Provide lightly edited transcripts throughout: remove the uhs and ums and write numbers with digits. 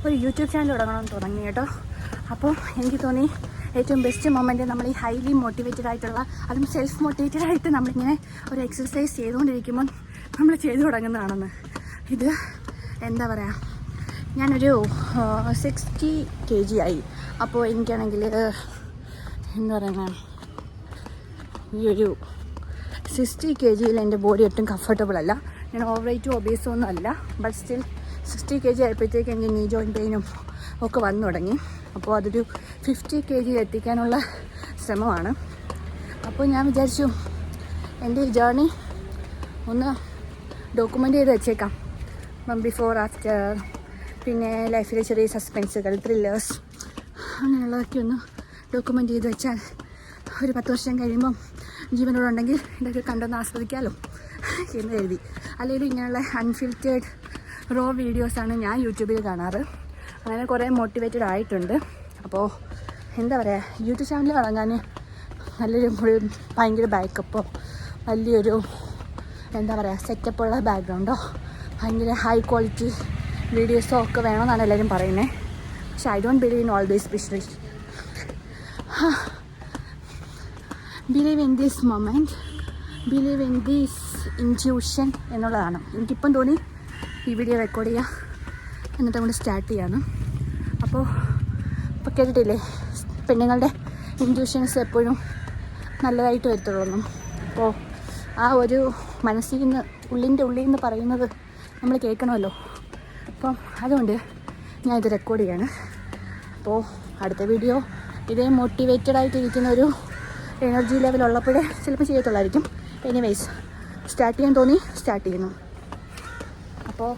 ഒരു YouTube channel തുടങ്ങണമെന്ന് തുടങ്ങി കേട്ടോ. അപ്പോൾ എനിക്ക് തോന്നി ഏറ്റവും ബെസ്റ്റ് മൊമെൻറ്റ് നമ്മൾ ഈ ഹൈലി മോട്ടിവേറ്റഡ് ആയിട്ടുള്ള, അതും സെൽഫ് മോട്ടിവേറ്റഡ് ആയിട്ട് നമ്മളിങ്ങനെ ഒരു എക്സസൈസ് ചെയ്തുകൊണ്ടിരിക്കുമ്പം നമ്മൾ ചെയ്തു തുടങ്ങുന്നതാണെന്ന്. ഇത് എന്താ പറയുക, ഞാനൊരു 60 kg ആയി. അപ്പോൾ എനിക്കാണെങ്കിൽ എന്താ പറയുക, ഈ ഒരു 60 kgയിൽ എൻ്റെ ബോഡി ഒട്ടും കംഫർട്ടബിൾ അല്ല. ഞാൻ ഓവർ വെയ്റ്റും ഒബീസും ഒന്നും അല്ല. ബട്ട് സ്റ്റിൽ 60 kg ആയപ്പോഴത്തേക്ക് എനിക്ക് നീ ജോയിൻറ്റ് പെയിനും ഒക്കെ വന്നു തുടങ്ങി. അപ്പോൾ അതൊരു 50 kg എത്തിക്കാനുള്ള ശ്രമമാണ്. അപ്പോൾ ഞാൻ വിചാരിച്ചു എൻ്റെ ഈ ജേർണി ഒന്ന് ഡോക്യുമെൻ്റ് ചെയ്ത് വെച്ചേക്കാം. ബിഫോർ ആഫ്റ്റർ, പിന്നെ ലൈഫിലെ ചെറിയ സസ്പെൻസുകൾ, ത്രില്ലേഴ്സ്, അങ്ങനെയുള്ളതൊക്കെ ഒന്ന് ഡോക്യുമെൻ്റ് ചെയ്ത് വെച്ചാൽ ഒരു 10 വർഷം കഴിയുമ്പം ജീവനോടുണ്ടെങ്കിൽ ഇതൊക്കെ കണ്ടൊന്ന് ആസ്വദിക്കാമല്ലോ എന്ന് എഴുതി. അല്ലെങ്കിൽ ഇങ്ങനെയുള്ള അൺഫിൽറ്റേഡ് റോ വീഡിയോസാണ് ഞാൻ യൂട്യൂബിൽ കാണാറ്. അങ്ങനെ കുറേ മോട്ടിവേറ്റഡ് ആയിട്ടുണ്ട്. അപ്പോൾ എന്താ പറയുക, യൂട്യൂബ് ചാനൽ തുടങ്ങാൻ നല്ലൊരു ഭയങ്കര ബാക്കപ്പോ വലിയൊരു എന്താ പറയുക സെറ്റപ്പുള്ള ബാക്ക്ഗ്രൗണ്ടോ ഭയങ്കര ഹൈ ക്വാളിറ്റി വീഡിയോസോ ഒക്കെ വേണമെന്നാണ് എല്ലാവരും പറയുന്നത്. പക്ഷെ I don't believe in all these specialist. Believe in this moment, believe in this intuition എന്നുള്ളതാണ്. എനിക്കിപ്പം തോന്നി ഈ വീഡിയോ റെക്കോർഡ് ചെയ്യുക, എന്നിട്ട് അങ്ങോട്ട് സ്റ്റാർട്ട് ചെയ്യാന്ന്. അപ്പോൾ ഇപ്പോൾ കേട്ടിട്ടില്ലേ, പെണ്ണുങ്ങളുടെ ഇൻറ്റ്യൂഷൻസ് എപ്പോഴും നല്ലതായിട്ട് വരത്തുള്ളൂ. അപ്പോൾ ആ ഒരു മനസ്സിൽ നിന്ന് ഉള്ളിൽ നിന്ന് പറയുന്നത് നമ്മൾ കേൾക്കണമല്ലോ. അപ്പം അതുകൊണ്ട് ഞാൻ ഇത് റെക്കോർഡ് ചെയ്യാണ്. അപ്പോൾ അടുത്ത വീഡിയോ ഇതേ മോട്ടിവേറ്റഡ് ആയിട്ടിരിക്കുന്ന ഒരു എനർജി ലെവൽ ഉള്ളപ്പോഴേ ചിലപ്പോൾ ചെയ്യത്തുള്ളായിരിക്കും. എനിവേയ്സ്, സ്റ്റാർട്ട് ചെയ്യാൻ തോന്നി സ്റ്റാർട്ട് ചെയ്യുന്നു. അപ്പോൾ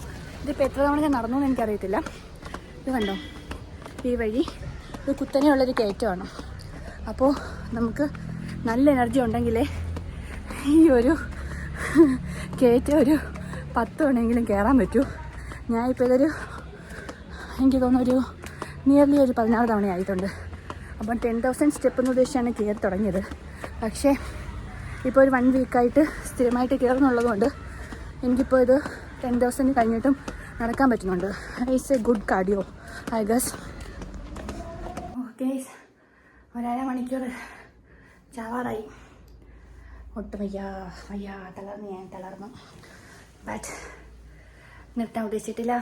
ഇതിപ്പോൾ എത്ര തവണ ഞാൻ നടന്നു എന്ന് എനിക്കറിയത്തില്ല. ഇത് കണ്ടോ, ഈ വഴി ഇത് കുത്തനെയുള്ളൊരു കയറ്റമാണ്. അപ്പോൾ നമുക്ക് നല്ല എനർജി ഉണ്ടെങ്കിലേ ഈ ഒരു കയറ്റം ഒരു 10 തവണയെങ്കിലും കയറാൻ പറ്റൂ. ഞാനിപ്പോൾ ഇതൊരു എനിക്ക് തോന്നുന്നു നിയർലി ഒരു 16 തവണയായിട്ടുണ്ട്. അപ്പം 10,000 സ്റ്റെപ്പ് എന്ന് ഉദ്ദേശിച്ചാണ് കയറി തുടങ്ങിയത്. പക്ഷേ ഇപ്പോൾ ഒരു 1 വീക്കായിട്ട് സ്ഥിരമായിട്ട് കയറുന്നുള്ളത് കൊണ്ട് എനിക്കിപ്പോൾ ഇത് 10,000 കഴിഞ്ഞിട്ടും നടക്കാൻ പറ്റുന്നുണ്ട്. It's A good cardio I guess. Okay, 1.5 മണിക്കൂർ ചാവാറായി. ഒട്ടും വയ്യ തളർന്നു. ബട്ട് നിർത്താൻ ഉദ്ദേശിച്ചിട്ടില്ല.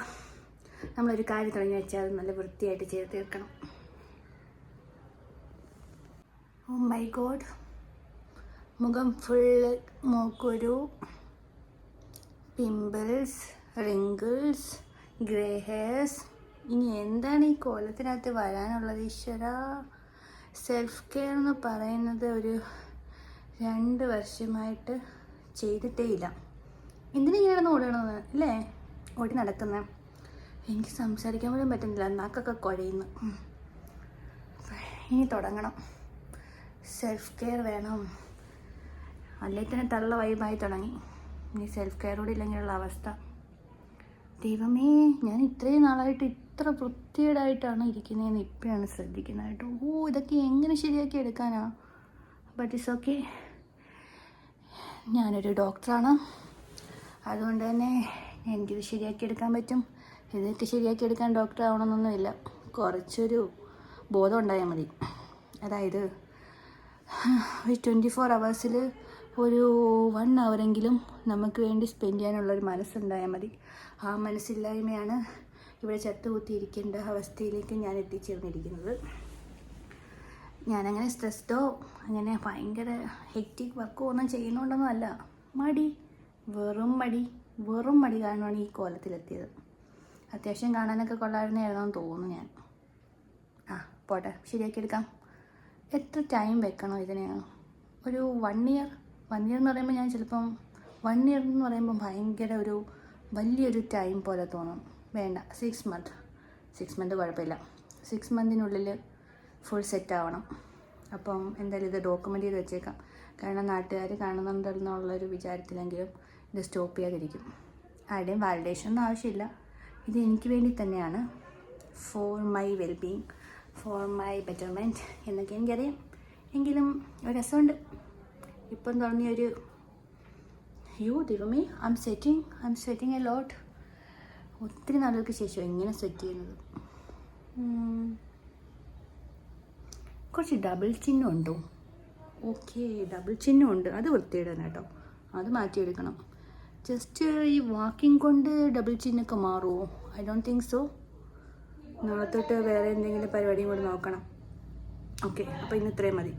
നമ്മളൊരു കാര്യം തുടങ്ങി വെച്ചാൽ അത് നല്ല വൃത്തിയായിട്ട് ചെയ്ത് തീർക്കണം. ഓ മൈ ഗോഡ്, മുഖം ഫുള്ള് മൂക്കൊരു, പിമ്പിൾസ്, റിങ്കിൾസ്, ഗ്രേ ഹെയർസ്. ഇനി എന്താണ് ഈ കോലത്തിനകത്ത് വരാനുള്ളത്? ഈശ്വര, സെൽഫ് കെയർ എന്ന് പറയുന്നത് ഒരു 2 വർഷമായിട്ട് ചെയ്തിട്ടേ ഇല്ല. എന്തിനിങ്ങനെ ഓടണമെന്ന് അല്ലേ, ഓടി നടക്കുന്നത്. എനിക്ക് സംസാരിക്കാൻ പോലും പറ്റുന്നില്ല, നാക്കൊക്കെ കുഴയുന്നു. ഇനി തുടങ്ങണം, സെൽഫ് കെയർ വേണം. അല്ലെങ്കിൽ തന്നെ തള്ള വൈബായി തുടങ്ങി. ഇനി സെൽഫ് കെയർ കൂടി ഇല്ലെങ്കിലുള്ള അവസ്ഥ. ദൈവമേ, ഞാൻ ഇത്രയും നാളായിട്ട് ഇത്ര വൃത്തികേടായിട്ടാണ് ഇരിക്കുന്നതെന്ന് ഇപ്പോഴാണ് ശ്രദ്ധിക്കുന്നത് കേട്ടോ. ഇതൊക്കെ എങ്ങനെ ശരിയാക്കി എടുക്കാനാ? But it's okay. ഞാനൊരു ഡോക്ടറാണ്, അതുകൊണ്ട് തന്നെ എനിക്കിത് ശരിയാക്കി എടുക്കാൻ പറ്റും. ഇതൊക്കെ ശരിയാക്കി എടുക്കാൻ ഡോക്ടർ ആവണമെന്നൊന്നുമില്ല. കുറച്ചൊരു ബോധം ഉണ്ടായാൽ മതി. അതായത് ഒരു 24 hours ഒരു 1 hour നമുക്ക് വേണ്ടി സ്പെൻഡ് ചെയ്യാനുള്ളൊരു മനസ്സുണ്ടായാൽ മതി. ആ മനസ്സില്ലായ്മയാണ് ഇവിടെ ചത്തുകുത്തിയിരിക്കേണ്ട അവസ്ഥയിലേക്ക് ഞാൻ എത്തിച്ചേർന്നിരിക്കുന്നത്. ഞാനങ്ങനെ സ്ട്രെസ്ഡോ അങ്ങനെ ഭയങ്കര ഹെക്റ്റിക് വർക്കോ ഒന്നും ചെയ്യുന്നതുകൊണ്ടൊന്നും അല്ല. വെറും മടി കാരണമാണ് ഈ കോലത്തിലെത്തിയത്. അത്യാവശ്യം കാണാനൊക്കെ കൊള്ളാമായിരുന്നെന്ന് തോന്നുന്നു ഞാൻ. പോട്ടെ, ശരിയാക്കിയെടുക്കാം. എത്ര ടൈം വെക്കണം ഇതിന്? ഒരു 1 year എന്ന് പറയുമ്പോൾ ഞാൻ ചിലപ്പം 1 year എന്ന് പറയുമ്പോൾ ഭയങ്കര ഒരു വലിയൊരു ടൈം പോലെ തോന്നും. വേണ്ട, 6 months കുഴപ്പമില്ല. 6 months ഫുൾ സെറ്റ് ആവണം. അപ്പം എന്തായാലും ഇത് ഡോക്യുമെൻ്റ് ചെയ്ത് വെച്ചേക്കാം. കാരണം നാട്ടുകാർ കാണുന്നുണ്ടെന്നുള്ളൊരു വിചാരത്തിലെങ്കിലും ഇത് സ്റ്റോപ്പ് ചെയ്യാതിരിക്കും. ആരുടെയും വാലിഡേഷൻ ഒന്നും ആവശ്യമില്ല. ഇത് എനിക്ക് വേണ്ടി തന്നെയാണ്, for my wellbeing, for my betterment എന്നൊക്കെ എനിക്കറിയാം. എങ്കിലും ഒരു രസമുണ്ട്. ഇപ്പം തുടങ്ങിയൊരു ദൈവമേ, I M sweating a lot. ഒത്തിരി നാളുകൾക്ക് ശേഷം ഇങ്ങനെ സ്വെറ്റ് ചെയ്യുന്നത്. കുറച്ച് ഡബിൾ ചിഹ്നം ഉണ്ടോ? ഓക്കെ, ഡബിൾ ചിഹ്നം ഉണ്ട്, അത് വൃത്തിയിടണം കേട്ടോ, അത് മാറ്റിയെടുക്കണം. ജസ്റ്റ് ഈ വാക്കിംഗ് കൊണ്ട് ഡബിൾ ചിഹ്നമൊക്കെ മാറുമോ? I don't think so. നാളെ തൊട്ട് വേറെ എന്തെങ്കിലും പരിപാടിയും കൂടി നോക്കണം. ഓക്കെ, അപ്പോൾ ഇന്ന് ഇത്രയും മതി.